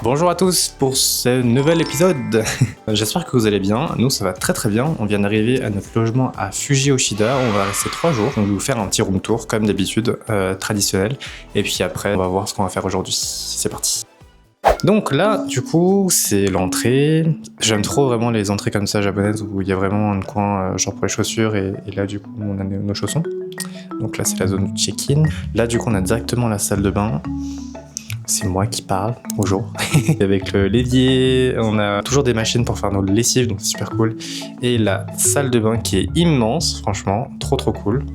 Bonjour à tous pour ce nouvel épisode. J'espère que vous allez bien. Nous ça va très bien. On vient d'arriver à notre logement à Fuji-Yoshida. On va rester 3 jours. Donc je vais vous faire un petit room tour comme d'habitude, traditionnel. Et puis après on va voir ce qu'on va faire aujourd'hui. C'est parti. Donc là, du coup, c'est l'entrée. J'aime trop vraiment les entrées comme ça japonaises où il y a vraiment un coin genre pour les chaussures et là du coup on a nos chaussons. Donc là c'est la zone du check-in. Là du coup on a directement la salle de bain. C'est moi qui parle, bonjour. Avec l'évier, on a toujours des machines pour faire nos lessives, donc c'est super cool. Et la salle de bain qui est immense, franchement, trop cool.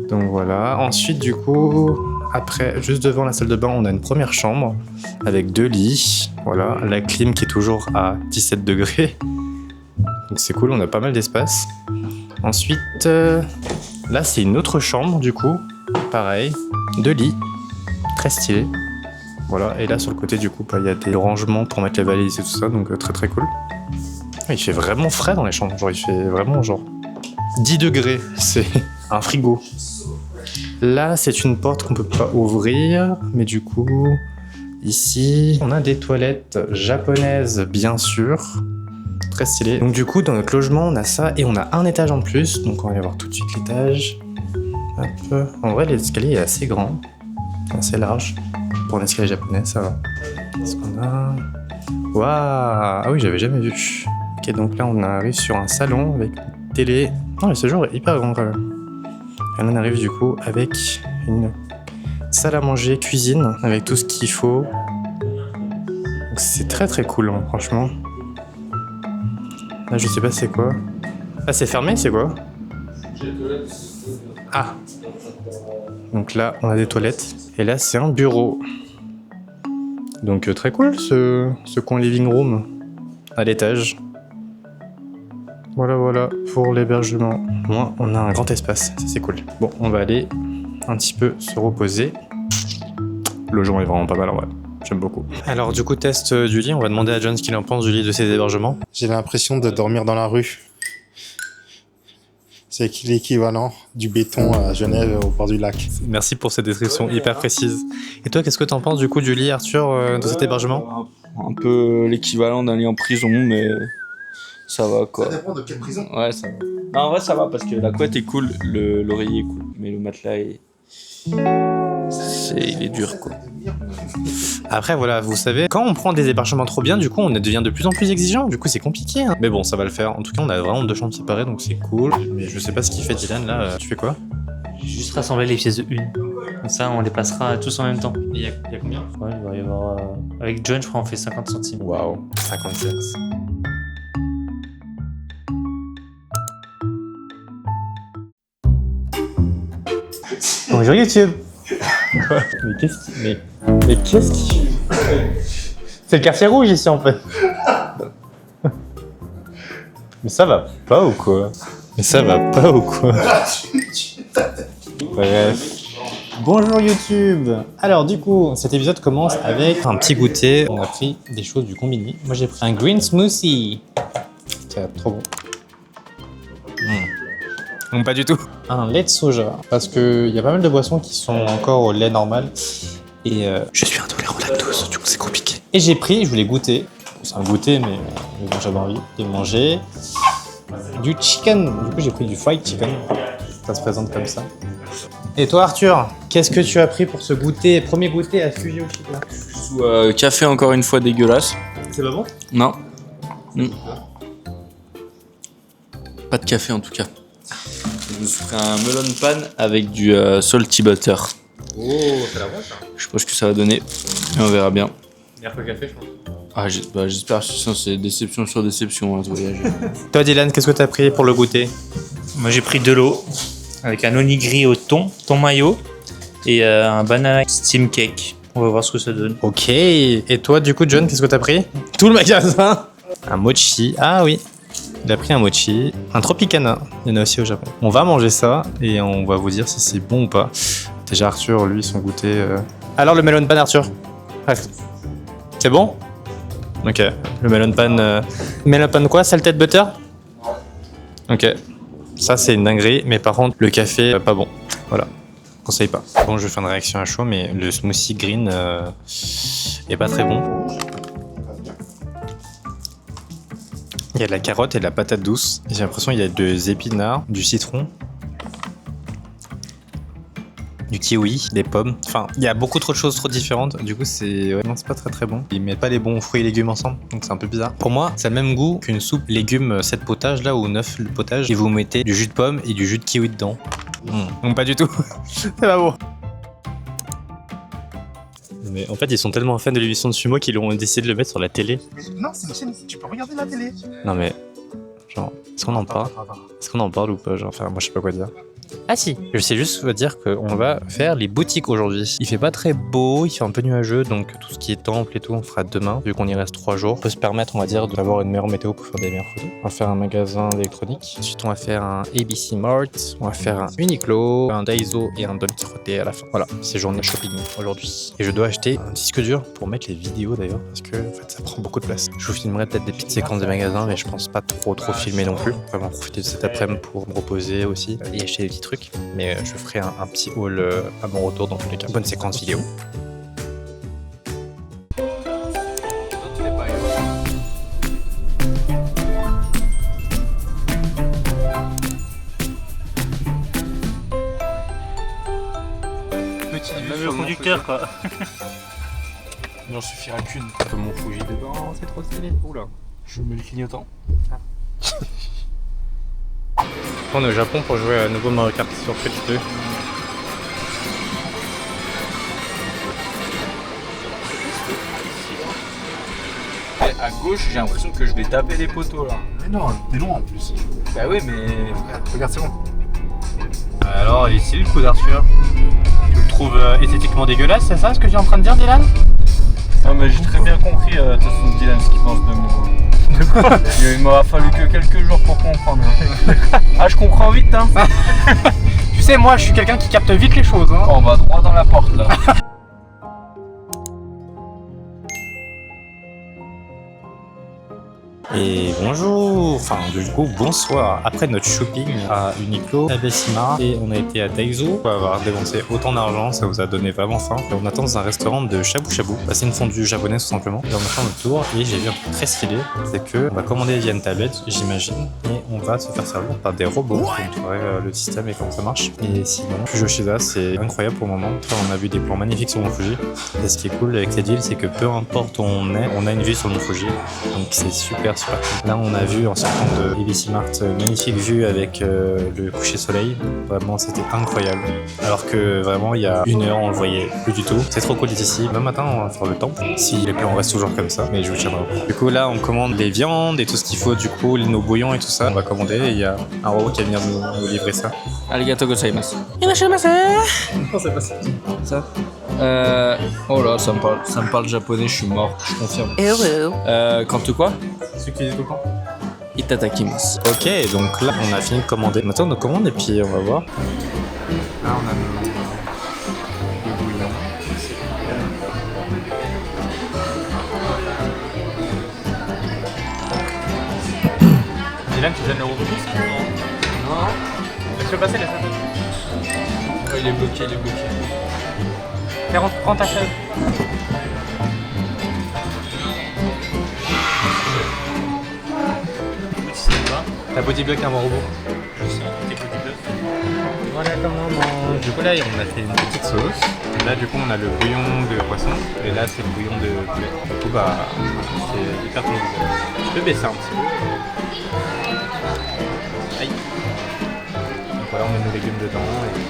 Donc voilà, ensuite du coup, après, juste devant la salle de bain, on a une première chambre avec 2 lits. Voilà, la clim qui est toujours à 17 degrés. Donc c'est cool, on a pas mal d'espace. Ensuite, là c'est une autre chambre du coup, pareil, 2 lits. Très stylé. Voilà, et là sur le côté du coup, il y a des rangements pour mettre les valises et tout ça, donc très cool. Il fait vraiment frais dans les chambres, genre il fait vraiment genre 10 degrés, c'est un frigo. Là c'est une porte qu'on peut pas ouvrir, mais du coup, ici, on a des toilettes japonaises bien sûr. Très stylé. Donc du coup, dans notre logement, on a ça et on a un étage en plus, donc on va aller voir tout de suite l'étage. Hop. En vrai, l'escalier est assez grand. Assez large pour un escalier japonais, ça va. Qu'est-ce qu'on a? Waouh! Ah oui, j'avais jamais vu. Ok, donc là on arrive sur un salon avec une télé. Non, le séjour est hyper grand quand même. Et là on arrive du coup avec une salle à manger, cuisine, avec tout ce qu'il faut. Donc c'est très cool, hein, franchement. Là je sais pas c'est quoi. Ah, c'est fermé, c'est quoi? Ah! Donc là on a des toilettes. Et là, c'est un bureau. Donc très cool ce coin living room à l'étage. Voilà pour l'hébergement. Moi, on a un grand espace, ça c'est cool. Bon, on va aller un petit peu se reposer. Le logement est vraiment pas mal en vrai. J'aime beaucoup. Alors du coup, test du lit. On va demander à John ce qu'il en pense du lit de ses hébergements. J'ai l'impression de dormir dans la rue. C'est l'équivalent du béton à Genève au bord du lac. Merci pour cette description hyper précise. Et toi, qu'est-ce que t'en penses du coup du lit, Arthur, de cet hébergement? Un peu l'équivalent d'un lit en prison, mais ça va quoi. Ça dépend de quelle prison. Ouais, ça va. Non, en vrai, ça va parce que la couette est cool, l'oreiller est cool, mais le matelas il est dur quoi. Après voilà, vous savez, quand on prend des hébergements trop bien, du coup on devient de plus en plus exigeant, du coup c'est compliqué hein. Mais bon, ça va le faire. En tout cas, on a vraiment 2 chambres séparées, donc c'est cool. Mais je sais pas ce qu'il fait Dylan là, tu fais quoi? J'ai juste rassemblé les pièces de une. Comme ça, on les passera tous en même temps. Il y a combien? Ouais, il va y avoir... Avec John, je crois, on fait 50 centimes. Waouh, 57. Bonjour YouTube. Mais qu'est-ce qui... C'est le quartier rouge ici en fait. Mais ça va pas ou quoi? Bref. Bonjour YouTube. Alors du coup, cet épisode commence avec un petit goûter. On a pris des choses du combini. Moi j'ai pris un green smoothie. Tiens, trop bon. Donc pas du tout. Un lait de soja, parce qu'il y a pas mal de boissons qui sont encore au lait normal. Et je suis intolérant au lactose, du coup c'est compliqué. Et j'ai pris, je voulais goûter. C'est un goûter, mais bon, j'avais envie de manger. Du chicken, du coup j'ai pris du fried chicken. Ça se présente comme ça. Et toi Arthur, qu'est-ce que tu as pris pour ce goûter, premier goûter à Fuji-Yoshida? Café encore une fois dégueulasse. C'est pas bon? Non. Pas de café en tout cas. Je me suis pris un melon pan avec du salty butter. Oh, c'est la bonne ça. Je sais pas ce que ça va donner, mais on verra bien. Meilleur que le café je pense. Ah, j'espère, sinon c'est déception sur déception hein, ce voyage. Toi Dylan, qu'est-ce que tu as pris pour le goûter? Moi, j'ai pris de l'eau avec un onigiri au thon mayo et un banana steam cake. On va voir ce que ça donne. Ok, et toi du coup John, qu'est-ce que t'as pris? Tout le magasin. Un mochi, ah oui. Il a pris un mochi, un tropicana, il y en a aussi au Japon. On va manger ça et on va vous dire si c'est bon ou pas. Déjà Arthur, lui, son goûter... Alors le melon pan Arthur? Bref. C'est bon? Ok, le melon pan... Melon pan quoi? Salted butter? Ok. Ça c'est une dinguerie, mais par contre le café, pas bon. Voilà. Conseille pas. Bon, je vais faire une réaction à chaud, mais le smoothie green est pas très bon. Il y a de la carotte et de la patate douce. J'ai l'impression qu'il y a des épinards, du citron, du kiwi, des pommes. Enfin, il y a beaucoup trop de choses trop différentes. Du coup, c'est pas très bon. Ils mettent pas les bons fruits et légumes ensemble, donc c'est un peu bizarre. Pour moi, c'est le même goût qu'une soupe légumes 7 potages là ou 9 potages et vous mettez du jus de pomme et du jus de kiwi dedans. Donc pas du tout. C'est pas bon. Mais en fait, ils sont tellement fans de l'émission de sumo qu'ils ont décidé de le mettre sur la télé. Non, c'est une chaîne, tu peux regarder la télé. Non mais, genre, est-ce qu'on en parle? Est-ce qu'on en parle ou pas? Genre, enfin, moi je sais pas quoi dire. Ah si, je sais juste vous dire qu'on va faire les boutiques aujourd'hui. Il fait pas très beau, il fait un peu nuageux, donc tout ce qui est temple et tout, on fera demain, vu qu'on y reste 3 jours. On peut se permettre, on va dire, d'avoir une meilleure météo pour faire des meilleures photos. On va faire un magasin d'électronique. Ensuite, on va faire un ABC Mart, on va faire un Uniqlo, un Daiso et un Don Quijote à la fin. Voilà, c'est journée shopping aujourd'hui. Et je dois acheter un disque dur pour mettre les vidéos d'ailleurs, parce que en fait, ça prend beaucoup de place. Je vous filmerai peut-être des petites séquences des magasins, mais je pense pas trop filmer non plus. Vraiment profiter de cet après-midi pour me reposer aussi et acheter des petits trucs. Mais je ferai un petit haul à mon retour dans tous les cas. Bonne séquence vidéo. Même le conducteur quoi. Il n'en suffira qu'une. Mon Fuji dedans, c'est trop stylé. Oula. Je mets le clignotant. On est au Japon pour jouer à nouveau Mario Kart sur Switch 2. À gauche, j'ai l'impression que je vais taper des poteaux là. Mais non, t'es loin en plus. Bah oui, mais. Regarde, c'est bon. Alors, ici le coup d'Arthur. Tu le trouves esthétiquement dégueulasse, c'est ça ce que tu es en train de dire, Dylan? Non, mais j'ai très bien compris, de toute façon, Dylan, ce qu'il pense de moi. De quoi? Il m'aura fallu que quelques jours pour comprendre. Ah, je comprends vite, hein. Tu sais, moi je suis quelqu'un qui capte vite les choses. Hein. On va droit dans la porte là. Et bonjour, enfin du coup bonsoir. Après notre shopping à Uniqlo, à Bessimar, et on a été à Daiso pour avoir dépensé autant d'argent, ça vous a donné vraiment faim. Et on attend dans un restaurant de shabu shabu. Bah, c'est une fondue japonaise tout simplement. Et on a fait notre tour et j'ai vu un truc très stylé, c'est que on va commander via une tablette, j'imagine, et on va se faire servir par des robots. Donc tu verras le système et comment ça marche. Et sinon, Fujoshida, c'est incroyable pour le moment. Enfin, on a vu des plans magnifiques sur Mont Fuji. Et ce qui est cool avec cette ville, c'est que peu importe où on est, on a une vue sur le Mont Fuji. Donc c'est super cool. Là on a vu en sortant de ABC Mart magnifique vue avec le coucher soleil. Vraiment c'était incroyable. Alors que vraiment il y a 1 heure on le voyait plus du tout. C'est trop cool d'être ici. Demain matin on va faire le temple. Si les plans restent toujours comme ça. Mais je vous tiendrai au courant. Du coup là on commande les viandes et tout ce qu'il faut. Du coup nos bouillons et tout ça. On va commander et il y a un robot qui va venir nous livrer ça. Arigato gozaimasu. Non c'est pas ça. Ça Oh là, ça me parle japonais, je suis mort, je confirme. Quand quoi? Celui qui dit tout le temps. Itadakimasu. Ok, donc là on a fini de commander. Maintenant on commande et puis on va voir. Là on a le bouillon. Dylan, tu donnes le robot? Non. Laisse-le passer, laisse-le passer. Oh, il est bloqué. 40 ta chaise. T'as bodyblock un bon robot? Voilà comment on mange. Du coup là on a fait une petite sauce. Là du coup on a le bouillon de poisson. Et là c'est le bouillon de poulet. Du coup bah c'est hyper convivial. Je peux baisser un petit peu. Aïe. Donc voilà on met nos légumes dedans et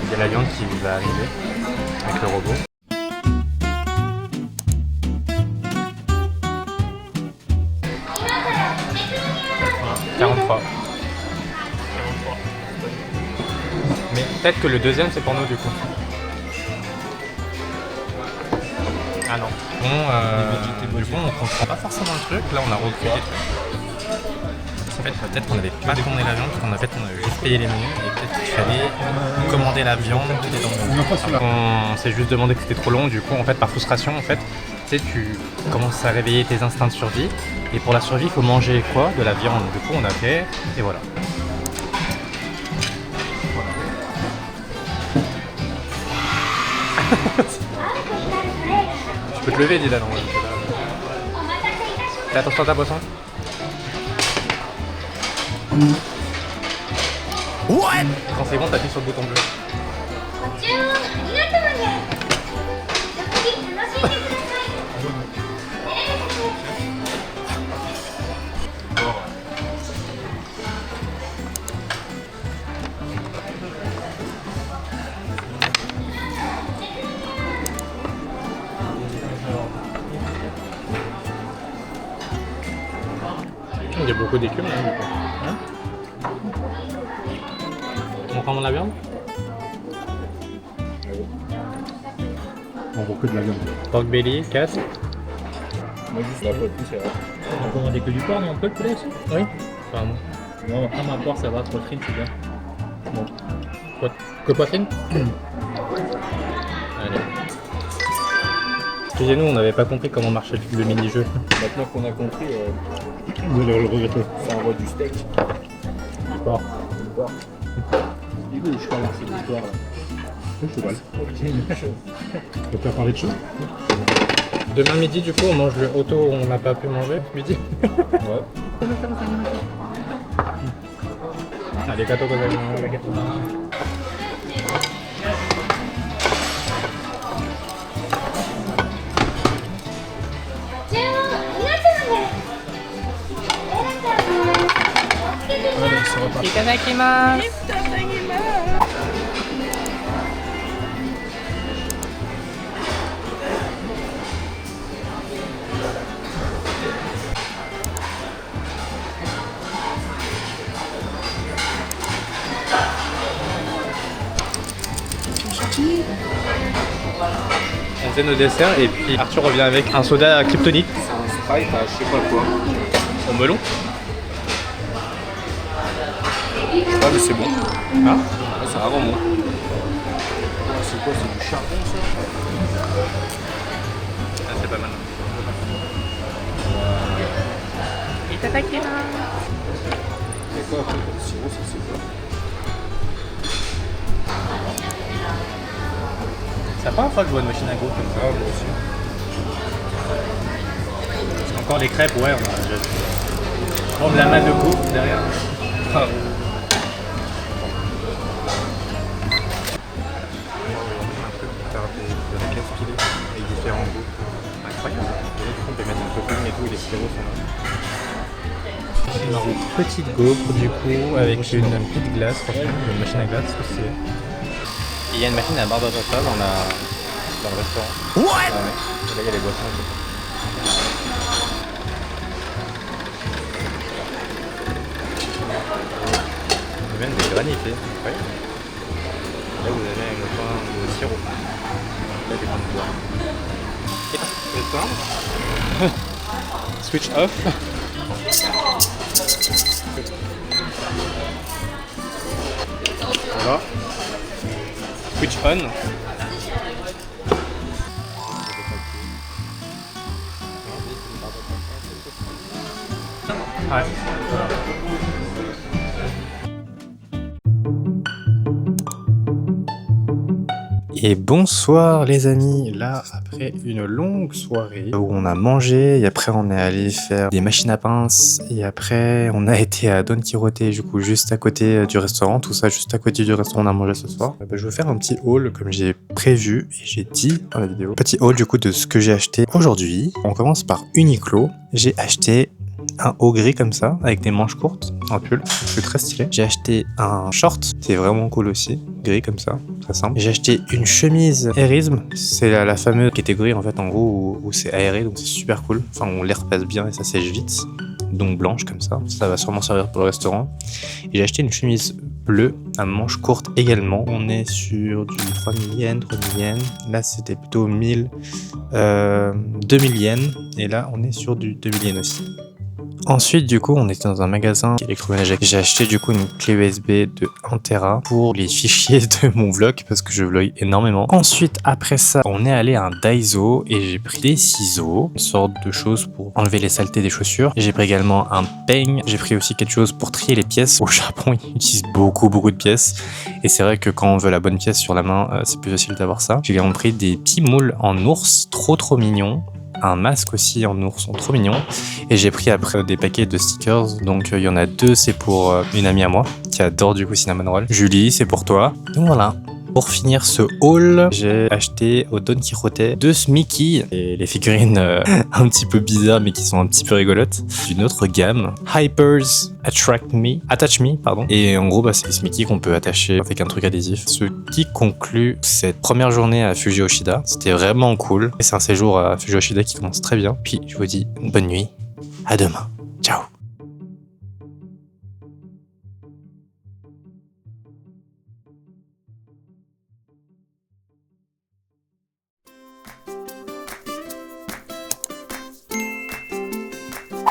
il y a la viande qui va arriver avec le robot. Mais peut-être que le deuxième c'est pour nous du coup. Ah non. Bon, du coup on comprend pas forcément le truc. Là on a repris des trucs. En fait peut-être qu'on avait pas commandé la viande, parce qu'en fait on avait juste payé les menus et peut-être qu'il fallait commander la viande. On s'est juste demandé que c'était trop long. Du coup en fait par frustration en fait, tu sais tu commences à réveiller tes instincts de survie. Et pour la survie il faut manger quoi? De la viande. Du coup on a fait et voilà. Tu peux te lever, Dylan. Fais attention à ta boisson. What? Quand c'est bon, t'appuies sur le bouton bleu. Il y a beaucoup d'écume là, du coup. Hein? On prend de la viande? On beaucoup de la viande. Pork belly, 4. Moi, juste la pote, c'est vrai. On peut commander que du porc, non? On peut le poulet aussi? Oui. Apparemment. Non, après ma porc, ça va, poitrine, c'est bien. Bon. Que poitrine? Allez. Excusez-nous, on n'avait pas compris comment marchait le mini-jeu. Maintenant qu'on a compris, Vous allez le regretter. ça envoie du steak. Bon. Du coup, je commence cette histoire là. Je cheval. Tu peux parler de choses? Demain midi, du coup, on mange le auto où on n'a pas pu manger midi. Ouais. Allez, gâteau que vous avez mangé. On faisait nos desserts et puis Arthur revient avec un soda à kryptonite. C'est un Sprite à je sais pas quoi. Au melon. Ah, mais c'est bon. Ah, Ah, c'est vraiment bon. C'est quoi? C'est du charbon ça? ah c'est pas mal. C'est quoi après le sirop? Ça c'est quoi? C'est la première fois que je vois une machine à gaufres comme ça. Ah, moi aussi. Encore les crêpes, ouais, on a déjà vu. Oh, de la main de gaufres derrière. Ah. Avec différents goûts. Incroyable. On peut mettre un topping et tout, et les sirops sont là. Une petite gaufre du coup, avec une petite glace, une machine à glace aussi. Et il y a une machine à barre de repas dans le restaurant. What? Là, il y a les boissons et tout. Il y a même des granités, incroyable. Là vous avez le point de sirop. Là des points de bois. Switch off. Voilà. Switch on. Ouais. Et bonsoir les amis, là après une longue soirée où on a mangé et après on est allé faire des machines à pince et après on a été à Don Quirote du coup juste à côté du restaurant, tout ça juste à côté du restaurant on a mangé ce soir. Je vais faire un petit haul comme j'ai prévu et j'ai dit dans la vidéo. Petit haul du coup de ce que j'ai acheté aujourd'hui. On commence par Uniqlo, j'ai acheté un haut gris comme ça avec des manches courtes, un pull, c'est très stylé. J'ai acheté un short, c'est vraiment cool aussi, gris comme ça, très simple. J'ai acheté une chemise Airism, c'est la fameuse catégorie en fait en gros où c'est aéré donc c'est super cool. Enfin on l'air passe bien et ça sèche vite, donc blanche comme ça va sûrement servir pour le restaurant. Et j'ai acheté une chemise bleue à manches courtes également. On est sur du 3000 yens, 3000 yens. Là c'était plutôt 2000 yens et là on est sur du 2000 yens aussi. Ensuite, du coup, on était dans un magasin électroménager. J'ai acheté du coup une clé USB de 1 Tera pour les fichiers de mon vlog parce que je vlog énormément. Ensuite, après ça, on est allé à un Daiso et j'ai pris des ciseaux, une sorte de chose pour enlever les saletés des chaussures. J'ai pris également un peigne. J'ai pris aussi quelque chose pour trier les pièces. Au Japon, ils utilisent beaucoup de pièces et c'est vrai que quand on veut la bonne pièce sur la main, c'est plus facile d'avoir ça. J'ai également pris des petits moules en ours, trop mignons. Un masque aussi en ourson, trop mignon. Et j'ai pris après des paquets de stickers. Donc il y en a 2, c'est pour une amie à moi qui adore du coup Cinnamon Roll. Julie, c'est pour toi. Donc voilà. Pour finir ce haul, j'ai acheté au Don Quijote 2 Mickey et les figurines un petit peu bizarres mais qui sont un petit peu rigolotes d'une autre gamme. Hypers Attach Me, pardon. Et en gros, c'est les Mickey qu'on peut attacher avec un truc adhésif. Ce qui conclut cette première journée à Fuji Yoshida. C'était vraiment cool. Et c'est un séjour à Fuji Yoshida qui commence très bien. Puis je vous dis bonne nuit. À demain. Ciao.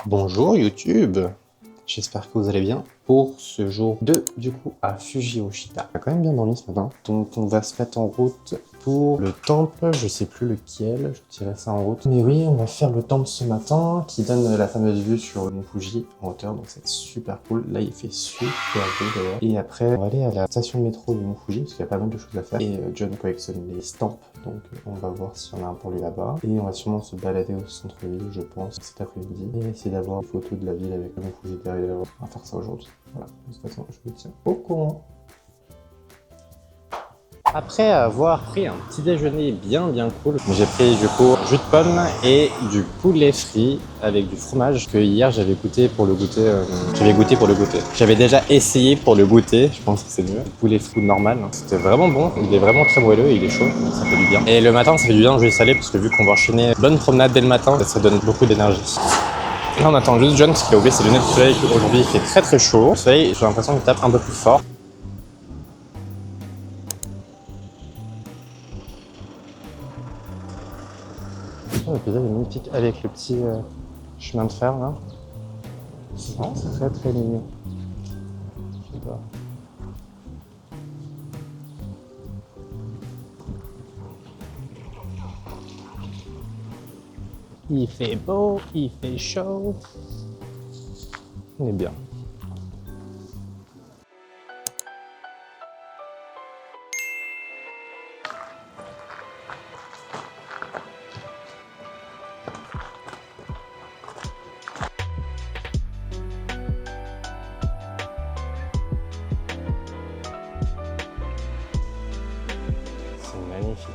Bonjour YouTube, j'espère que vous allez bien pour ce jour 2 du coup à Fuji Yoshida. On a quand même bien dormi ce matin, donc on va se mettre en route pour le temple, je sais plus lequel, je dirais ça en route. Mais oui, on va faire le temple ce matin qui donne la fameuse vue sur le Mont Fuji en hauteur, donc c'est super cool. Là il fait super beau d'ailleurs. Et après on va aller à la station de métro du Mont Fuji parce qu'il y a pas mal de choses à faire. Et John collectionne les stamps, donc on va voir s'il y en a un pour lui là-bas. Et on va sûrement se balader au centre-ville, je pense, cet après-midi. Et essayer d'avoir une photo de la ville avec le Mont Fuji derrière. On va faire ça aujourd'hui. Voilà, de toute façon, je vous tiens au courant. Après avoir pris un petit déjeuner bien cool, j'ai pris du coup jus de pomme et du poulet frit avec du fromage que hier j'avais goûté pour le goûter. J'avais déjà essayé pour le goûter, je pense que c'est mieux. Le poulet frit normal, c'était vraiment bon, il est vraiment très moelleux et il est chaud, donc ça fait du bien. Et le matin ça fait du bien de jouer salé parce que vu qu'on va enchaîner bonne promenade dès le matin, ça donne beaucoup d'énergie. Là on attend juste John parce qu'il a oublié ses lunettes de soleil. Aujourd'hui il fait très chaud. Le soleil, j'ai l'impression qu'il tape un peu plus fort. L'épisode est magnifique avec le petit chemin de fer là. C'est très mignon. J'adore. Il fait beau, il fait chaud. On est bien. C'est magnifique.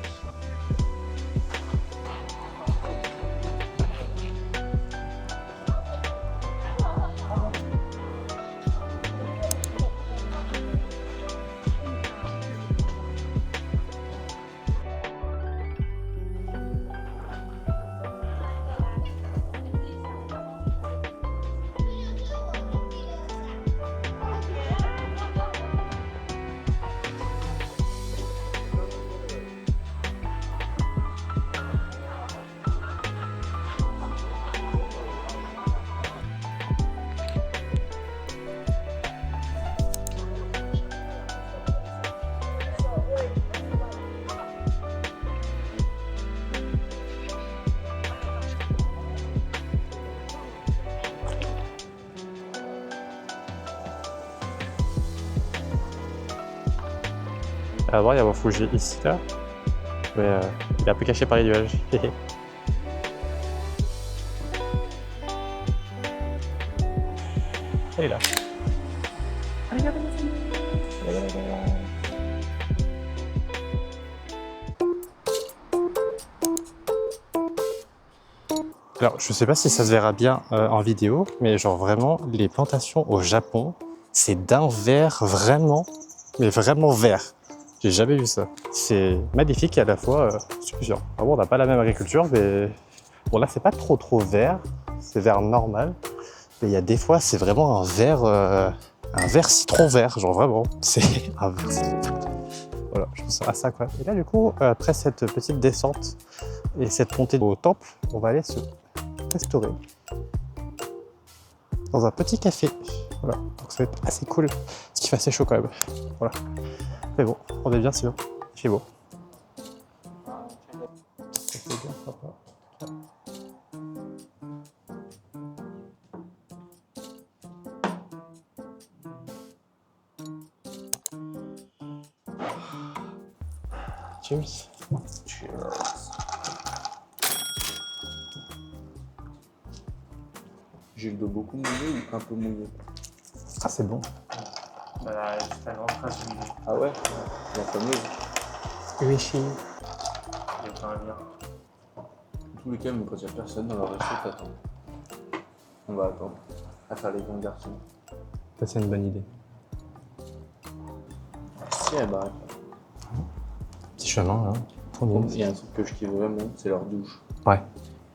À voir, il y a Fuji ici, là. Mais il est un peu caché par les nuages. Elle est là. Alors, je sais pas si ça se verra bien en vidéo, mais genre vraiment, les plantations au Japon, c'est d'un vert vraiment, mais vraiment vert. J'ai jamais vu ça. C'est magnifique et à la fois suffisant. Bon, on n'a pas la même agriculture, mais bon là c'est pas trop vert, c'est vert normal. Mais il y a des fois c'est vraiment un vert citron vert, genre vraiment. C'est un vert citron. Voilà, je pense à ça quoi. Et là du coup, après cette petite descente et cette montée au temple, on va aller se restaurer. dans un petit café. Voilà, donc ça va être assez cool. Ce qui fait assez chaud quand même. Voilà. Mais bon, on est bien sûr. Il fait beau. C'est bien sympa. Cheers. J'ai le dos beaucoup mouillé ou un peu mouillé? Ah, c'est bon. Bah, c'est la grande phrase du milieu. Ah ouais? La fameuse. Rishi. Il est pas un bien. Dans tous les cas, mais quand il n'y a personne dans le resto, t'attends. On va attendre. À faire les grands garçons. Ça, c'est une bonne idée. Si, elle barre. Petit chemin, là. Trop bien. Il y a un truc que je kiffe vraiment, c'est leur douche. Ouais.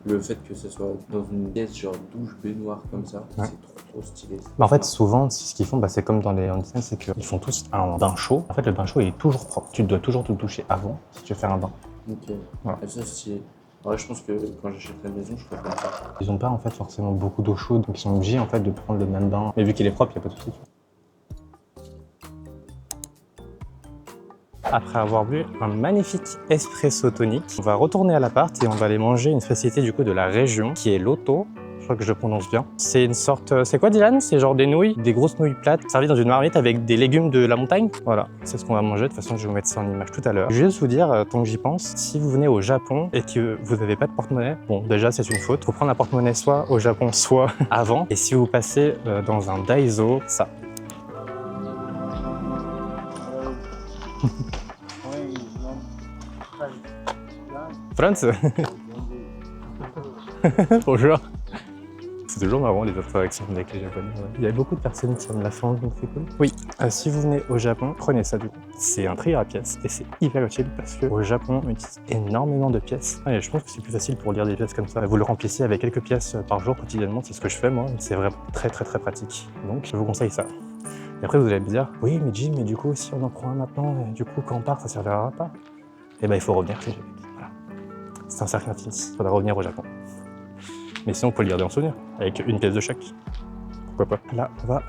Le fait que ce soit dans une pièce genre douche baignoire comme ça, Ouais. c'est trop stylé. Bah en fait, souvent, ce qu'ils font, bah, c'est comme dans les onsen, c'est qu'ils font tous un bain chaud. En fait, le bain chaud, il est toujours propre. Tu dois toujours te doucher avant si tu veux faire un bain. Ok. Voilà. Et ça, c'est stylé. Ouais, je pense que quand j'achète la maison, je ferai comme ça. Ils n'ont pas en fait forcément beaucoup d'eau chaude, donc ils sont obligés en fait de prendre le même bain. Mais vu qu'il est propre, il n'y a pas de souci. Après avoir bu un magnifique espresso tonique, on va retourner à l'appart et on va aller manger une spécialité du coup de la région qui est l'Otto. Je crois que je le prononce bien. C'est une sorte... C'est quoi Dylan? C'est genre des nouilles, des grosses nouilles plates, servies dans une marmite avec des légumes de la montagne. Voilà, c'est ce qu'on va manger. De toute façon, je vais vous mettre ça en image tout à l'heure. Je vais juste vous dire, tant que j'y pense, si vous venez au Japon et que vous n'avez pas de porte-monnaie, bon déjà c'est une faute. Faut prendre un porte-monnaie soit au Japon, soit avant. Et si vous passez dans un Daiso, ça. France. Bonjour. C'est toujours marrant les interactions avec les Japonais. Ouais. Il y a beaucoup de personnes qui aiment la France, donc c'est cool. Oui, si vous venez au Japon, prenez ça du coup. C'est un trier à pièces et c'est hyper utile parce qu'au Japon, on utilise énormément de pièces. Et je pense que c'est plus facile pour lire des pièces comme ça. Vous le remplissez avec quelques pièces par jour quotidiennement, c'est ce que je fais moi. C'est vraiment très pratique. Donc je vous conseille ça. Et après vous allez me dire, oui mais Jim, mais du coup si on en prend un maintenant, et du coup quand on part, ça servira pas. Et ben il faut revenir chez Japon. Voilà. C'est un cercle infini. Il faudra revenir au Japon. Mais sinon, on peut le garder en souvenir, avec une pièce de chaque. Pourquoi pas. Là, on va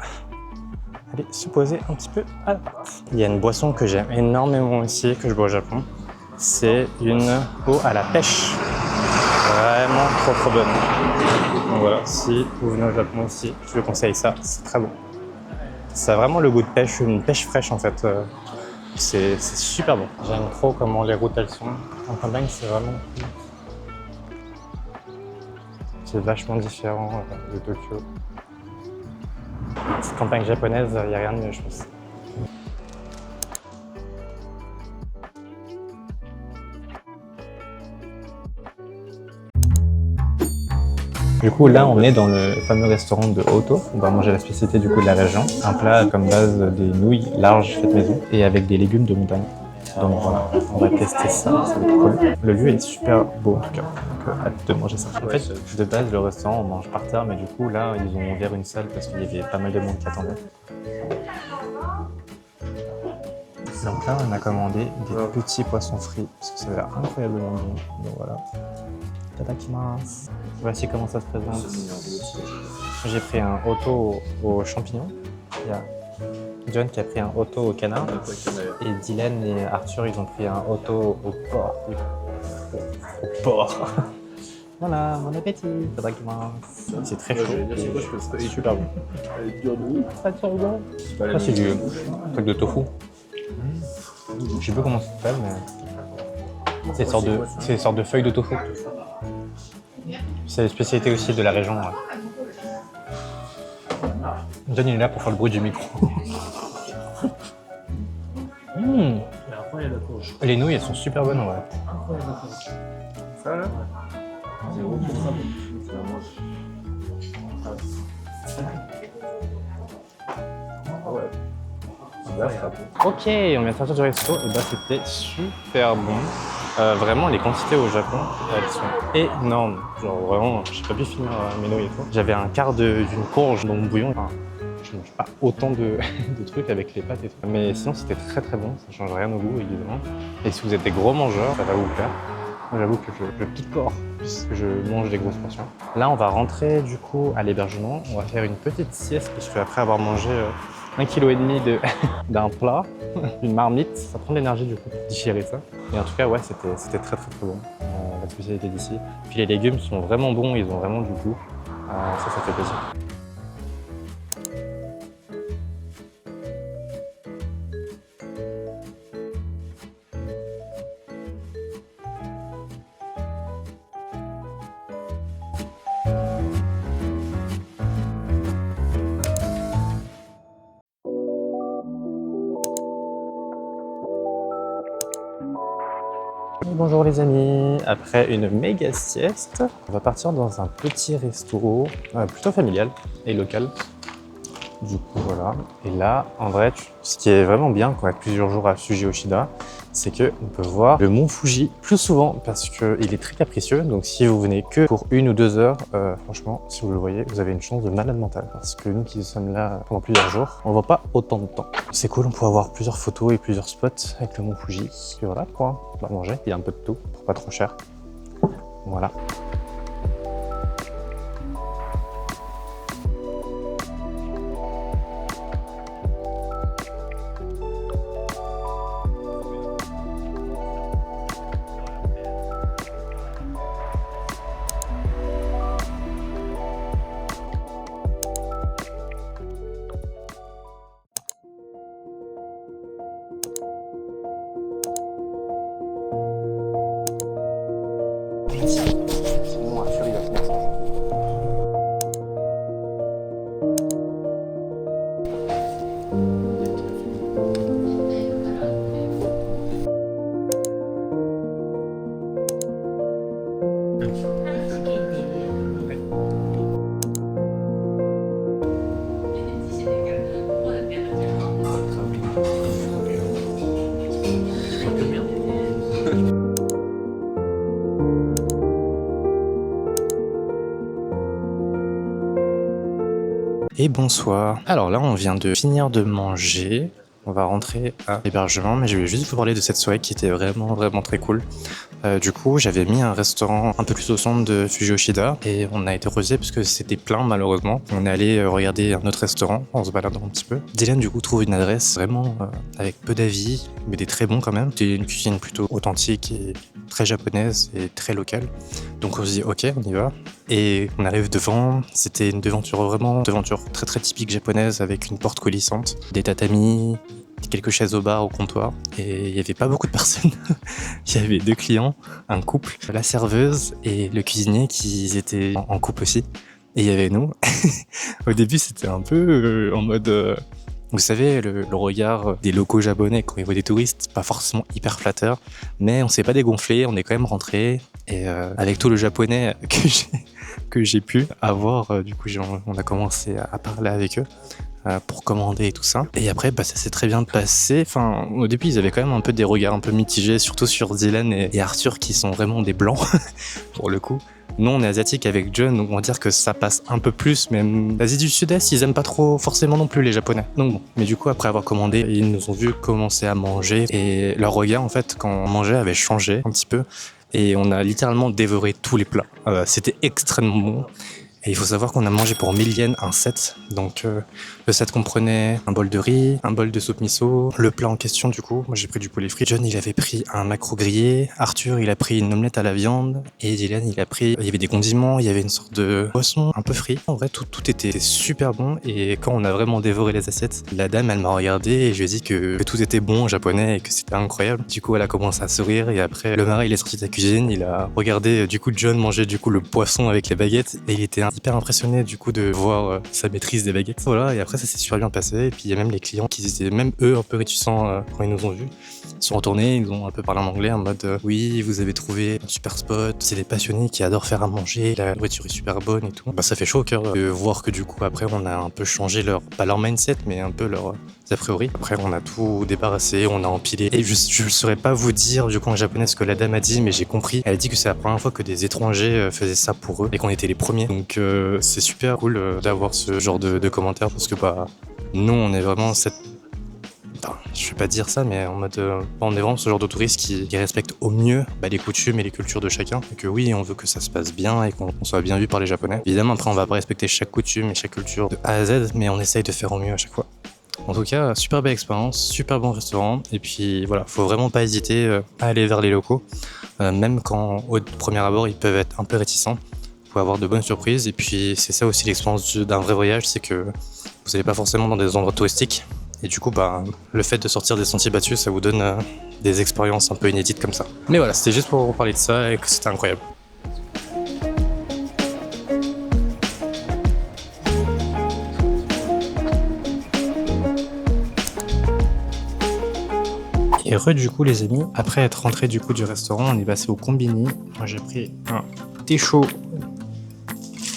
aller se poser un petit peu à l'appart. Il y a une boisson que j'aime énormément aussi, que je bois au Japon. C'est une eau à la pêche. Vraiment trop bonne. Donc voilà, si vous venez au Japon aussi, je vous conseille ça, c'est très bon. Ça a vraiment le goût de pêche, une pêche fraîche en fait. C'est super bon. J'aime trop comment les routes elles sont. En campagne, c'est vraiment cool. C'est vachement différent de Tokyo. Cette campagne japonaise, il n'y a rien de mieux, je pense. Du coup, là, on est dans le fameux restaurant de Otto. On va manger la spécialité du coup de la région. Un plat comme base des nouilles larges faites maison et avec des légumes de montagne. Donc voilà, on va tester ça, ça va être cool. Le lieu est super beau en tout cas, donc hâte de manger ça. En fait, de base, le restaurant, on mange par terre, mais du coup, là, ils ont ouvert une salle parce qu'il y avait pas mal de monde qui attendait. Donc là, on a commandé des petits poissons frits, parce que ça a l'air incroyablement bon. Donc voilà. Tadakimasu. Voici comment ça se présente. J'ai pris un Otto aux champignons. Il y a John qui a pris un Otto au canard. Et Dylan et Arthur, ils ont pris un Otto au porc. Au porc. Voilà, bon appétit. C'est très chaud. C'est super bon. Ça, c'est du truc de tofu. Je sais pas comment ça s'appelle, mais c'est une sorte de feuille de tofu. C'est la spécialité aussi de la région. Ouais. John, il est là pour faire le bruit du micro. Les nouilles, elles sont super bonnes en vrai. Ça là? Ok, on vient de sortir du resto, et bah c'était super bon. Vraiment, les quantités au Japon, elles sont énormes. Genre vraiment, j'ai pas pu finir mes nouilles et tout. J'avais un quart d'une courge dans mon bouillon. Enfin, je mange pas autant de trucs avec les pâtes et tout. Mais sinon, c'était très bon. Ça change rien au goût, évidemment. Et si vous êtes des gros mangeurs, ça va vous plaire. J'avoue que je picore puisque je mange des grosses portions. Là, on va rentrer du coup à l'hébergement. On va faire une petite sieste puisque après avoir mangé 1,5 kg d'un plat, une marmite, ça prend de l'énergie du coup pour digérer ça. Et en tout cas, ouais, c'était très bon. La spécialité d'ici. Puis les légumes sont vraiment bons, ils ont vraiment du goût. Ça fait plaisir. Bonjour les amis, après une méga sieste, on va partir dans un petit resto plutôt familial et local. Du coup voilà, et là en vrai ce qui est vraiment bien quand il y a plusieurs jours à Fuji Yoshida, c'est qu'on peut voir le mont Fuji plus souvent parce qu'il est très capricieux. Donc si vous venez que pour 1 ou 2 heures, franchement si vous le voyez, vous avez une chance de malade mental. Parce que nous qui sommes là pendant plusieurs jours, on voit pas autant de temps. C'est cool, on peut avoir plusieurs photos et plusieurs spots avec le mont Fuji. Et voilà quoi, on va manger, il y a un peu de tout pour pas trop cher. Voilà. Sinon, Arthur, il va finir ça. Et bonsoir. Alors là, on vient de finir de manger. On va rentrer à l'hébergement, mais je voulais juste vous parler de cette soirée qui était vraiment très cool. Du coup, j'avais mis un restaurant un peu plus au centre de Fuji Yoshida et on a été refusé parce que c'était plein malheureusement. On est allé regarder un autre restaurant en se baladant un petit peu. Dylan du coup trouve une adresse vraiment avec peu d'avis, mais des très bons quand même. C'est une cuisine plutôt authentique et très japonaise et très locale. Donc on se dit ok, on y va. Et on arrive devant, c'était une devanture très typique japonaise avec une porte coulissante, des tatamis, quelques chaises au bar, au comptoir, et il n'y avait pas beaucoup de personnes. Il y avait 2 clients, un couple, la serveuse et le cuisinier qui étaient en couple aussi. Et il y avait nous. Au début, c'était un peu en mode... vous savez, le regard des locaux japonais quand ils voient des touristes, pas forcément hyper flatteur, mais on s'est pas dégonflé, on est quand même rentré. Et avec tout le japonais que j'ai pu avoir, du coup on a commencé à parler avec eux pour commander et tout ça. Et après ça s'est très bien passé. Enfin, au début ils avaient quand même un peu des regards un peu mitigés, surtout sur Dylan et Arthur qui sont vraiment des blancs pour le coup. Nous on est asiatique avec John, donc on va dire que ça passe un peu plus, mais l'Asie du Sud-Est ils aiment pas trop forcément non plus les japonais. Donc bon, mais du coup après avoir commandé, ils nous ont vu commencer à manger et leur regard en fait quand on mangeait avait changé un petit peu. Et on a littéralement dévoré tous les plats. C'était extrêmement bon. Et il faut savoir qu'on a mangé pour 1000 yens un set. Donc le set comprenait un bol de riz, un bol de soupe miso, le plat en question du coup. Moi j'ai pris du poulet frit. John il avait pris un maquereau grillé. Arthur il a pris une omelette à la viande. Et Dylan il a pris... Il y avait des condiments, il y avait une sorte de poisson un peu frit. En vrai tout était super bon. Et quand on a vraiment dévoré les assiettes, la dame elle m'a regardé et je lui ai dit que tout était bon en japonais et que c'était incroyable. Du coup elle a commencé à sourire et après le mari il est sorti de la cuisine. Il a regardé du coup John manger du coup le poisson avec les baguettes et il était hyper impressionné du coup de voir sa maîtrise des baguettes. Voilà, et après ça s'est super bien passé. Et puis il y a même les clients qui étaient même eux un peu réticents quand ils nous ont vus. Ils sont retournés, ils ont un peu parlé en anglais en mode oui, vous avez trouvé un super spot, c'est des passionnés qui adorent faire à manger, la nourriture est super bonne et tout. Ça fait chaud au cœur de voir que du coup après on a un peu changé pas leur mindset mais un peu leur a priori. Après on a tout débarrassé, on a empilé. Et je ne saurais pas vous dire du coup en japonais ce que la dame a dit, mais j'ai compris. Elle a dit que c'est la première fois que des étrangers faisaient ça pour eux et qu'on était les premiers. Donc c'est super cool d'avoir ce genre de commentaires parce que nous on est vraiment enfin, je vais pas dire ça, mais en mode, on est vraiment ce genre de touristes qui respecte au mieux les coutumes et les cultures de chacun. Et que oui, on veut que ça se passe bien et qu'on soit bien vu par les Japonais. Évidemment, après, on va pas respecter chaque coutume et chaque culture de A à Z, mais on essaye de faire au mieux à chaque fois. En tout cas, super belle expérience, super bon restaurant. Et puis voilà, faut vraiment pas hésiter à aller vers les locaux, même quand au premier abord ils peuvent être un peu réticents. Vous pouvez avoir de bonnes surprises. Et puis c'est ça aussi l'expérience d'un vrai voyage, c'est que vous n'allez pas forcément dans des endroits touristiques. Et du coup, le fait de sortir des sentiers battus, ça vous donne des expériences un peu inédites comme ça. Mais voilà, c'était juste pour vous parler de ça et que c'était incroyable. Et du coup les amis, après être rentré du coup du restaurant, on est passé au combini. Moi j'ai pris un thé chaud,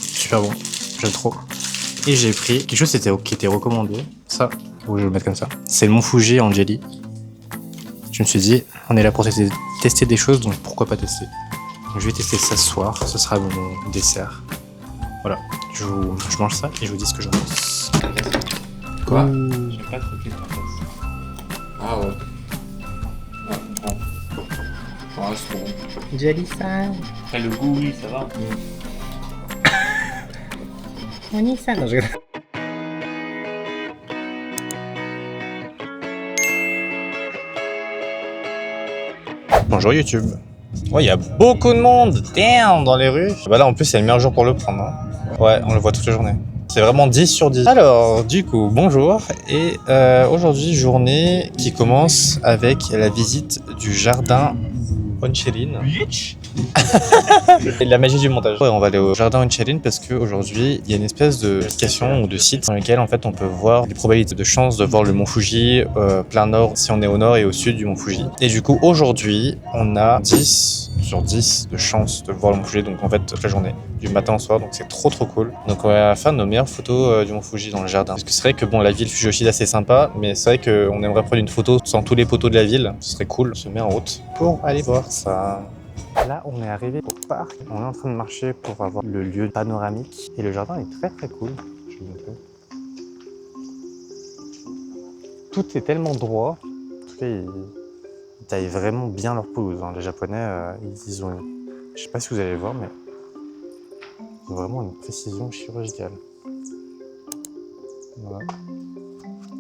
super bon, j'aime trop. Et j'ai pris quelque chose qui était recommandé, ça, je vais le mettre comme ça. C'est le Mont Fuji en jelly. Je me suis dit, on est là pour tester des choses, donc pourquoi pas tester. Donc je vais tester ça ce soir, ce sera mon dessert. Voilà, je mange ça et je vous dis ce que j'en pense. Quoi? J'ai pas troqué ta face. Ah ouais. Ah, c'est bon. Jelly ça. Après le goût, oui, ça va. On y ça. Non, je... Bonjour YouTube. Ouais, il y a beaucoup de monde, damn, dans les rues. Bah là, en plus, c'est le meilleur jour pour le prendre. Hein. Ouais, on le voit toute la journée. C'est vraiment 10 sur 10. Alors, du coup, bonjour. Et aujourd'hui, journée qui commence avec la visite du jardin Oncherin. Et la magie du montage. Ouais, on va aller au jardin Oncherin parce qu'aujourd'hui, il y a une espèce d'application ou de site dans lequel en fait on peut voir les probabilités de chance de voir le mont Fuji plein nord si on est au nord et au sud du mont Fuji. Et du coup, aujourd'hui, on a 10 sur 10 de chance de voir le mont Fuji, donc en fait toute la journée, du matin au soir, donc c'est trop cool. Donc on va faire nos meilleures photos du mont Fuji dans le jardin. Parce que c'est vrai que bon, la ville Fuji Yoshida c'est sympa, mais c'est vrai qu'on aimerait prendre une photo sans tous les poteaux de la ville, ce serait cool. On se met en route pour aller voir ça. Là, on est arrivé au parc. On est en train de marcher pour avoir le lieu panoramique. Et le jardin est très cool. Je vais vous montrer. Tout est tellement droit. En tout cas, ils taillent vraiment bien leur pelouse. Hein. Les Japonais, ils ont... Je sais pas si vous allez le voir, mais ils ont vraiment une précision chirurgicale. Voilà.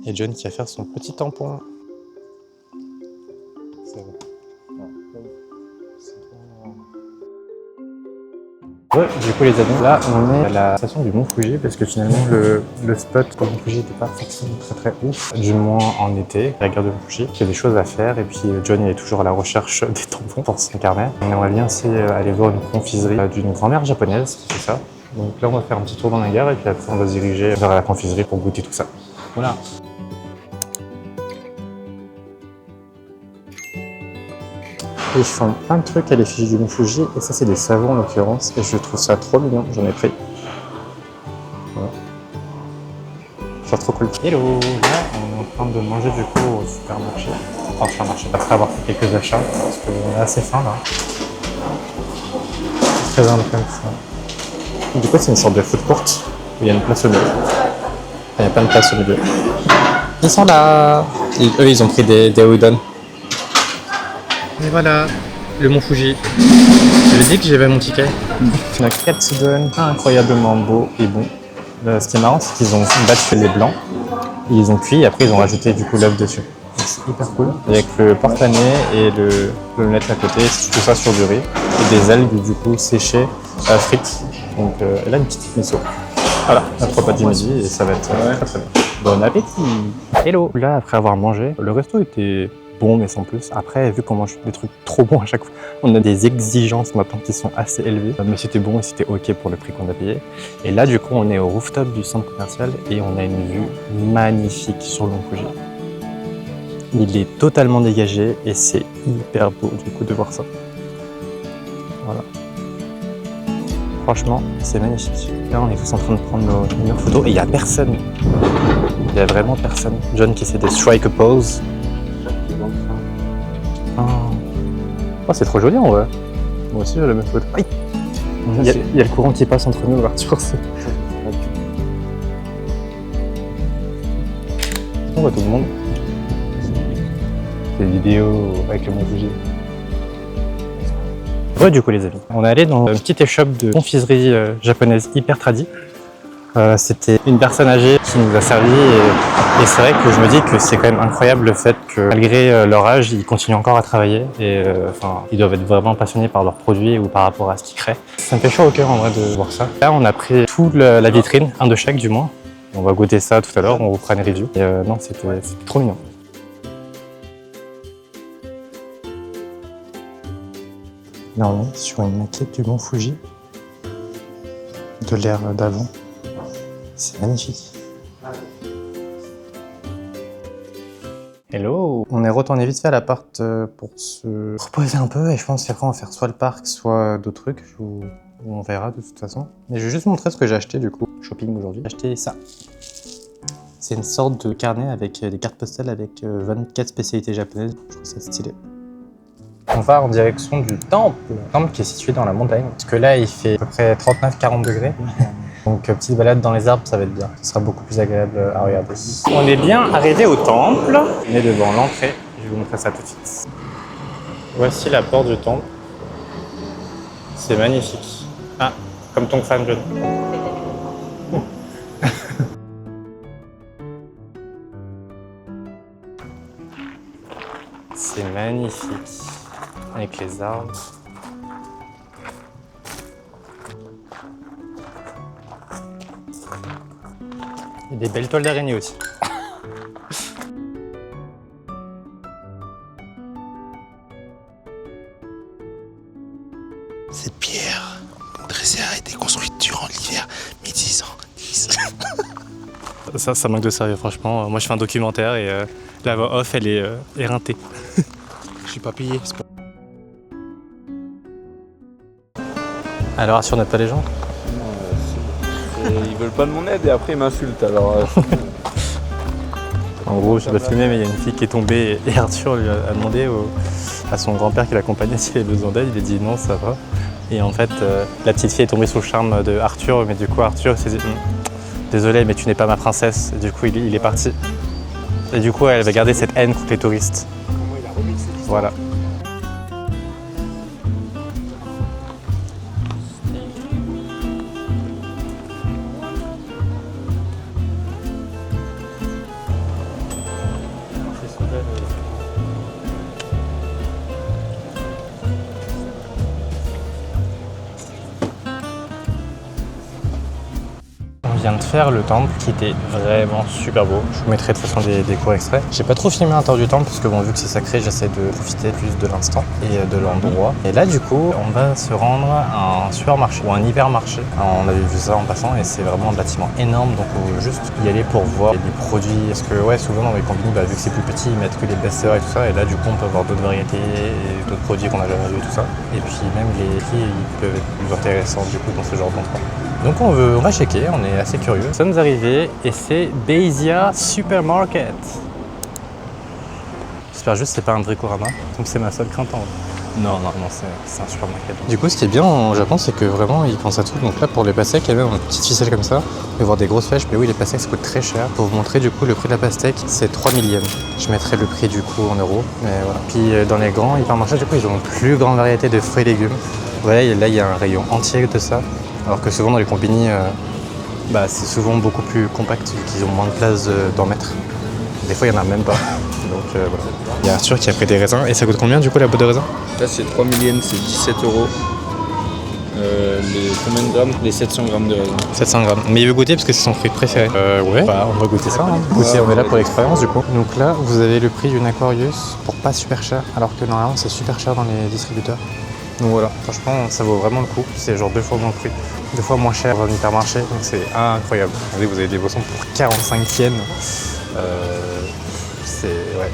Et John qui va faire son petit tampon. C'est vrai. Ouais, du coup les amis, là on est à la station du Mont Fuji parce que finalement le spot pour le Mont Fuji n'était pas forcément très ouf, du moins en été, la gare de Mont Fuji. Il y a des choses à faire et puis John il est toujours à la recherche des tampons pour son carnet. On aimerait bien aussi aller voir une confiserie d'une grand-mère japonaise qui fait ça. Donc là on va faire un petit tour dans la gare et puis après on va se diriger vers la confiserie pour goûter tout ça. Voilà. Ils font plein de trucs à l'effigie du Mont Fuji et ça c'est des savons en l'occurrence et je trouve ça trop mignon, j'en ai pris. Voilà. C'est trop cool. Hello, là on est en train de manger du coup au supermarché. Enfin supermarché, après avoir fait quelques achats parce qu'on est assez faim là. C'est très comme ça. Du coup c'est une sorte de food court où il y a une place au milieu. Enfin, il y a plein de places au milieu. Ils sont là. Et eux ils ont pris des udon. Et voilà, le Mont Fuji. Je vous ai dit que j'avais mon ticket. On a 4 udon incroyablement beaux et bons. Ce qui est marrant, c'est qu'ils ont battu les blancs, ils ont cuit et après ils ont rajouté du coup l'œuf dessus. C'est hyper cool. Avec le porc-pané et le omelette à côté, tout ça sur du riz. Et des algues du coup séchées, frites. Donc là une petite miso. Voilà, notre repas du midi et ça va être très bien. Bon appétit. Hello. Là, après avoir mangé, le resto était bon mais sans plus. Après, vu qu'on mange des trucs trop bons à chaque fois, on a des exigences maintenant qui sont assez élevées. Mais c'était bon et c'était ok pour le prix qu'on a payé. Et là, du coup, on est au rooftop du centre commercial et on a une vue magnifique sur le Mont Fuji. Il est totalement dégagé et c'est hyper beau du coup de voir ça. Voilà. Franchement, c'est magnifique. Là, on est tous en train de prendre nos meilleures photos et il n'y a personne. Il n'y a vraiment personne. John qui essaie de strike a pose. Oh, c'est trop joli en vrai. Moi aussi j'ai la même photo. Aïe. Il y a le courant qui passe entre nous, Arthur. On voit tout le monde. des vidéos avec le mont Fuji. Ouais, du coup les amis, on est allé dans une petite échoppe de confiserie japonaise hyper tradie. C'était une personne âgée qui nous a servi et c'est vrai que je me dis que c'est quand même incroyable le fait que malgré leur âge, ils continuent encore à travailler et ils doivent être vraiment passionnés par leurs produits ou par rapport à ce qu'ils créent. Ça me fait chaud au cœur en vrai de voir ça. Là on a pris toute la vitrine, un de chaque du moins. On va goûter ça tout à l'heure, on vous fera une review. Et non, c'était trop mignon. Là on est sur une maquette du mont Fuji de l'ère d'avant. C'est magnifique. Hello! On est retourné vite fait à l'appart pour se reposer un peu et je pense qu'après on va faire soit le parc, soit d'autres trucs. On verra de toute façon. Mais je vais juste montrer ce que j'ai acheté du coup. Shopping aujourd'hui. J'ai acheté ça. C'est une sorte de carnet avec des cartes postales avec 24 spécialités japonaises. Je trouve ça stylé. On va en direction du temple. Le temple qui est situé dans la montagne. Parce que là il fait à peu près 39-40 degrés. Donc petite balade dans les arbres, ça va être bien. Ce sera beaucoup plus agréable à regarder. On est bien arrivé au temple. On est devant l'entrée. Je vais vous montrer ça tout de suite. Voici la porte du temple. C'est magnifique. Ah, comme ton crâne jaune. C'est magnifique. Avec les arbres. Et des belles toiles d'araignée aussi. Cette pierre dressée a été construite durant l'hiver 1610. Ça manque de sérieux franchement. Moi je fais un documentaire et la voix off elle est éreintée. Je suis pas payé. C'est pas... Alors rassure pas les gens. Ils veulent pas de mon aide et après ils m'insultent alors. En gros, je vais filmer, mais il y a une fille qui est tombée et Arthur lui a demandé à son grand-père qui l'accompagnait s'il avait besoin d'aide. Il a dit non, ça va. Et en fait, la petite fille est tombée sous le charme de Arthur, mais du coup, Arthur s'est dit désolé, mais tu n'es pas ma princesse. Et du coup, il est parti. Et du coup, elle va garder cette haine contre les touristes. Voilà. On vient de faire le temple qui était vraiment super beau. Je vous mettrai de toute façon des courts extraits. J'ai pas trop filmé l'intérieur du temple parce que bon, vu que c'est sacré, j'essaie de profiter plus de l'instant et de l'endroit. Et là du coup, on va se rendre à un supermarché ou un hypermarché. On avait vu ça en passant et c'est vraiment un bâtiment énorme, donc on veut juste y aller pour voir les produits. Parce que ouais, souvent dans les combini, vu que c'est plus petit, ils mettent que les best-sellers et tout ça. Et là du coup, on peut avoir d'autres variétés et d'autres produits qu'on n'a jamais vus et tout ça. Et puis même les prix, ils peuvent être plus intéressants du coup dans ce genre d'endroit. Donc on va checker, on est assez curieux. Nous sommes arrivés et c'est Beisia Supermarket. J'espère juste que c'est pas un Bricorama, donc c'est ma seule crainte en vrai. Non, c'est un supermarket. Du coup, ce qui est bien en Japon, c'est que vraiment ils pensent à tout. Donc là, pour les pastèques, il y a même une petite ficelle comme ça. Vous pouvez voir des grosses flèches, mais oui, les pastèques ça coûte très cher. Pour vous montrer du coup le prix de la pastèque, c'est 3000 yens. Je mettrai le prix du coup en euros, mais voilà. Puis dans les grands hypermarchés, du coup, ils ont une plus grande variété de fruits et légumes. Voilà, là il y a un rayon entier de ça. Alors que souvent dans les combini, c'est souvent beaucoup plus compact vu qu'ils ont moins de place d'en mettre. Des fois il n'y en a même pas. Donc voilà. Il y a Arthur qui a pris des raisins. Et ça coûte combien du coup la boîte de raisins? Là c'est 3000 yens, c'est 17 €. Combien de grammes? Les 700 grammes de raisins. 700 grammes. Mais il veut goûter parce que c'est son fruit préféré. Ouais, on va goûter ça. Hein. Écoutez, on est là pour l'expérience du coup. Donc là, vous avez le prix d'une Aquarius pour pas super cher. Alors que normalement c'est super cher dans les distributeurs. Donc voilà, franchement ça vaut vraiment le coup, c'est genre 2 fois moins de prix, 2 fois moins cher dans un hypermarché, donc c'est incroyable. Regardez, vous avez des boissons pour 45 yens, c'est ouais,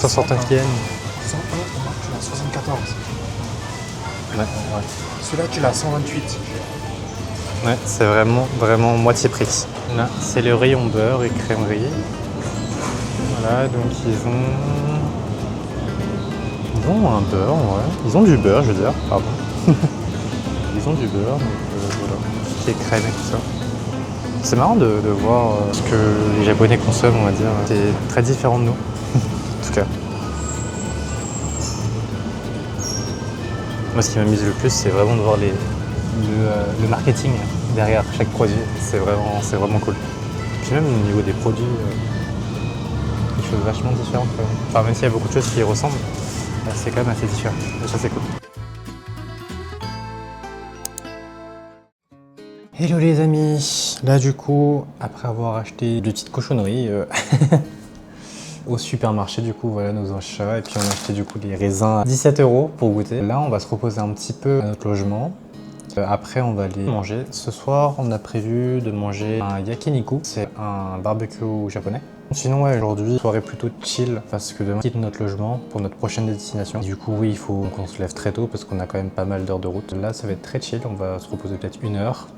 65 yens. 101, tu l'as 74. Ouais. Celui-là, tu l'as 128. Ouais, c'est vraiment moitié prix. Là, c'est le rayon beurre et crèmerie. Voilà, donc ils ont un beurre, ouais. Ils ont du beurre, je veux dire, pardon. Ils ont du beurre, donc voilà. Tout ce qui est crème et tout ça. C'est marrant de voir ce que les Japonais consomment, on va dire. C'est très différent de nous, en tout cas. Moi, ce qui m'amuse le plus, c'est vraiment de voir le marketing derrière chaque produit. C'est vraiment cool. Puis même au niveau des produits, des choses vachement différentes. Quand même. Enfin, même s'il y a beaucoup de choses qui y ressemblent, c'est quand même assez différent. Et ça, c'est cool. Hello les amis. Là, du coup, après avoir acheté des petites cochonneries au supermarché, du coup, voilà nos achats. Et puis on a acheté du coup les raisins à 17 € pour goûter. Là, on va se reposer un petit peu à notre logement. Après, on va aller manger. Ce soir, on a prévu de manger un yakiniku. C'est un barbecue japonais. Sinon, ouais, aujourd'hui, soirée plutôt chill parce que demain, on quitte notre logement pour notre prochaine destination. Du coup, oui, il faut qu'on se lève très tôt parce qu'on a quand même pas mal d'heures de route. Là, ça va être très chill. On va se reposer peut-être 1 heure.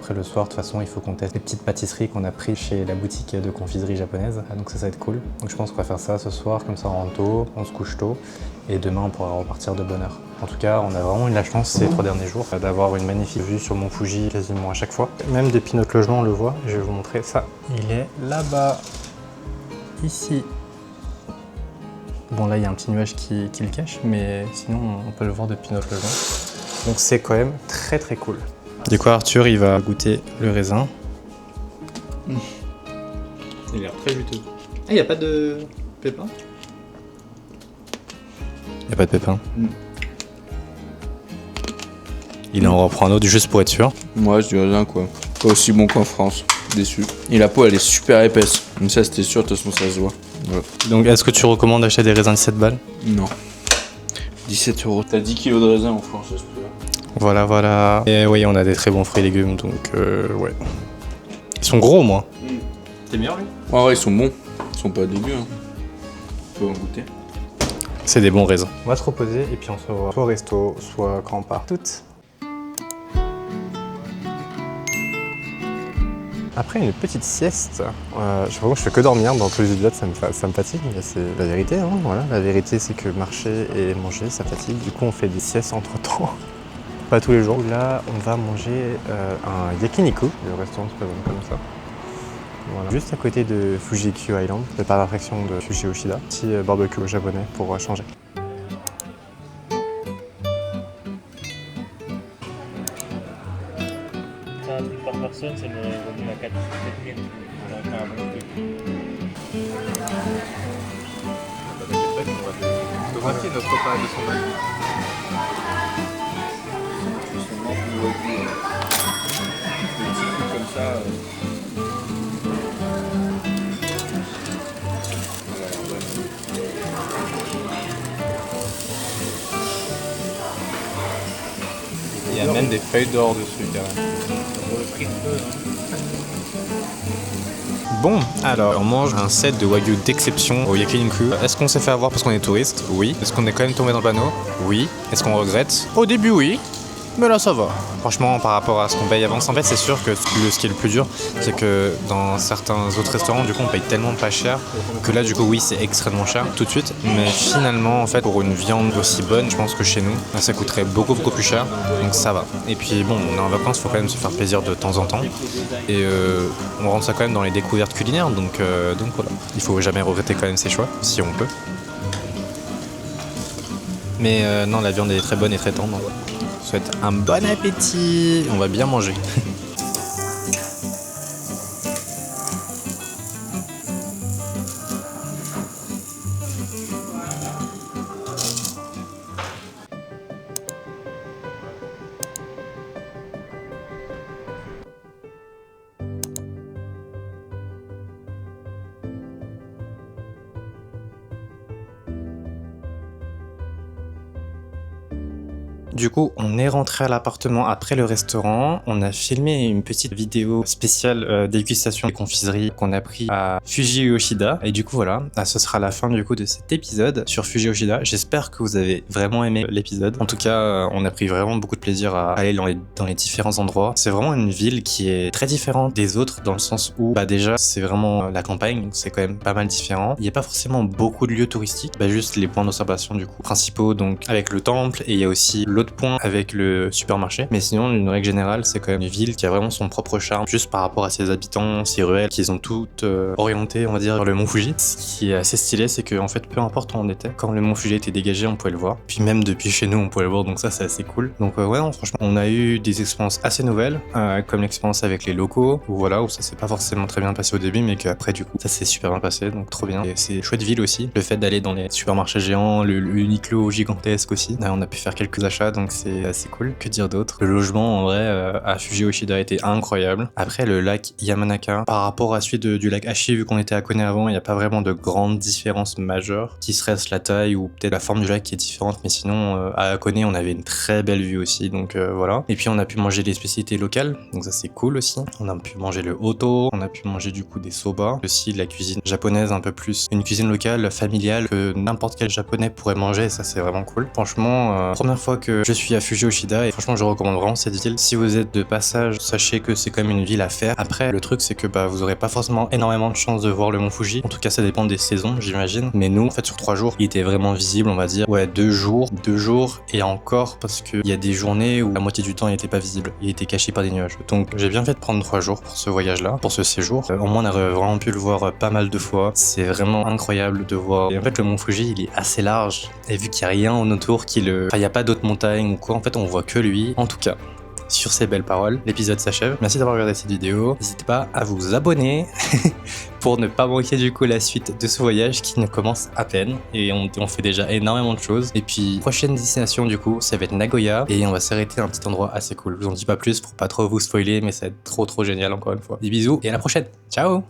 Après le soir, de toute façon, il faut qu'on teste les petites pâtisseries qu'on a prises chez la boutique de confiserie japonaise. Donc ça va être cool. Donc je pense qu'on va faire ça ce soir, comme ça on rentre tôt, on se couche tôt. Et demain, on pourra repartir de bonne heure. En tout cas, on a vraiment eu la chance ces 3 derniers jours d'avoir une magnifique vue sur Mont Fuji quasiment à chaque fois. Même depuis notre logement, on le voit. Je vais vous montrer ça. Il est là-bas, ici. Bon, là, il y a un petit nuage qui le cache, mais sinon, on peut le voir depuis notre logement. Donc c'est quand même très très cool. Du coup, Arthur, il va goûter le raisin. Il a l'air très juteux. Ah, il n'y a pas de pépins? Il n'y a pas de pépins. Il en reprend un autre juste pour être sûr. Moi, je dis rien quoi. Pas aussi bon qu'en France. Déçu. Et la peau, elle est super épaisse. Comme ça, c'était sûr, de toute façon, ça se voit. Voilà. Donc, est-ce que tu recommandes d'acheter des raisins 17 balles? Non. 17 €. T'as 10 kilos de raisin en France, j'espère. Voilà, voilà. Et oui, on a des très bons fruits et légumes, donc ouais. Ils sont gros, moi. T'es meilleur, lui? Ouais, ils sont bons. Ils sont pas dégueux, hein. Faut en goûter. C'est des bons raisins. On va se reposer et puis on se voit soit au resto, soit quand on part. Toutes. Après une petite sieste, je fais que dormir dans tous les épisodes, ça me fatigue, mais c'est la vérité. Hein, voilà. La vérité, c'est que marcher et manger, ça fatigue. Du coup, on fait des siestes entre temps. Pas tous les jours. Là, on va manger un yakiniku. Le restaurant se présente comme ça. Voilà. Juste à côté de Fuji-Q Island, le parc d'attraction de Fuji Yoshida. Petit barbecue japonais pour changer. Un truc par personne, ça m'aurait revenu à 4 000. On aurait fait un bon truc. Moitié notre repas à 200 balles. Comme ça. Il y a même des feuilles d'or dessus, carrément. Bon, alors on mange un set de wagyu d'exception au yakiniku. Est-ce qu'on s'est fait avoir parce qu'on est touriste? Oui. Est-ce qu'on est quand même tombé dans le panneau? Oui. Est-ce qu'on regrette? Au début, oui. Mais là, ça va. Franchement, par rapport à ce qu'on paye avant, en fait, c'est sûr que ce qui est le plus dur, c'est que dans certains autres restaurants, du coup, on paye tellement pas cher que là, du coup, oui, c'est extrêmement cher tout de suite. Mais finalement, en fait, pour une viande aussi bonne, je pense que chez nous, ça coûterait beaucoup plus cher. Donc ça va. Et puis bon, on est en vacances, il faut quand même se faire plaisir de temps en temps. Et on rentre ça quand même dans les découvertes culinaires. Donc voilà. Il faut jamais regretter quand même ses choix, si on peut. Mais non, la viande est très bonne et très tendre. Je vous souhaite un bon appétit. On va bien manger. Du coup, on est rentré à l'appartement après le restaurant. On a filmé une petite vidéo spéciale dégustation des confiseries qu'on a pris à Fuji Yoshida. Et du coup, voilà, ce sera la fin du coup de cet épisode sur Fuji Yoshida. J'espère que vous avez vraiment aimé l'épisode. En tout cas, on a pris vraiment beaucoup de plaisir à aller dans les différents endroits. C'est vraiment une ville qui est très différente des autres dans le sens où, déjà, c'est vraiment la campagne, donc c'est quand même pas mal différent. Il n'y a pas forcément beaucoup de lieux touristiques, juste les points d'observation du coup principaux, donc avec le temple, et il y a aussi l'autre l'autre point avec le supermarché. Mais sinon, une règle générale, c'est quand même une ville qui a vraiment son propre charme, juste par rapport à ses habitants, ses ruelles, qu'ils ont toutes orientées, on va dire, vers le mont Fuji. Ce qui est assez stylé, c'est que en fait, peu importe où on était, quand le mont Fuji était dégagé, on pouvait le voir. Puis même depuis chez nous, on pouvait le voir, donc ça, c'est assez cool. Donc ouais, non, franchement, on a eu des expériences assez nouvelles, comme l'expérience avec les locaux, où ça s'est pas forcément très bien passé au début, mais qu'après, du coup, ça s'est super bien passé, donc trop bien. Et c'est chouette ville aussi. Le fait d'aller dans les supermarchés géants, le Uniqlo gigantesque aussi. On a pu faire quelques achats, donc c'est assez cool. Que dire d'autre? Le logement, en vrai, à Fuji Yoshida était incroyable. Après, le lac Yamanaka, par rapport à celui du lac Hachi, vu qu'on était à Kone avant, il n'y a pas vraiment de grandes différences majeures, qui serait la taille ou peut-être la forme du lac qui est différente, mais sinon, à Kone, on avait une très belle vue aussi, donc voilà. Et puis, on a pu manger des spécialités locales, donc ça c'est cool aussi. On a pu manger le Oto, on a pu manger du coup des soba, aussi de la cuisine japonaise un peu plus, une cuisine locale, familiale, que n'importe quel japonais pourrait manger, ça c'est vraiment cool. Franchement, première fois que je suis à Fuji Yoshida, et franchement je recommande vraiment cette ville. Si vous êtes de passage, sachez que c'est quand même une ville à faire. Après, le truc c'est que vous aurez pas forcément énormément de chance de voir le mont Fuji, en tout cas ça dépend des saisons j'imagine, mais nous en fait sur 3 jours, il était vraiment visible, on va dire, ouais 2 jours et encore, parce qu'il y a des journées où la moitié du temps il était pas visible, il était caché par des nuages. Donc j'ai bien fait de prendre 3 jours pour ce voyage là, pour ce séjour. Au moins on a vraiment pu le voir pas mal de fois, c'est vraiment incroyable de voir. Et en fait le mont Fuji il est assez large, et vu qu'il n'y a rien en autour il n'y a pas d'autres montagnes ou quoi, en fait on voit que lui. En tout cas, sur ces belles paroles, l'épisode s'achève. Merci d'avoir regardé cette vidéo. N'hésitez pas à vous abonner pour ne pas manquer du coup la suite de ce voyage qui ne commence à peine. Et on fait déjà énormément de choses. Et puis, prochaine destination du coup, ça va être Nagoya. Et on va s'arrêter à un petit endroit assez cool. Je vous en dis pas plus pour pas trop vous spoiler, mais ça va être trop génial encore une fois. Des bisous et à la prochaine. Ciao.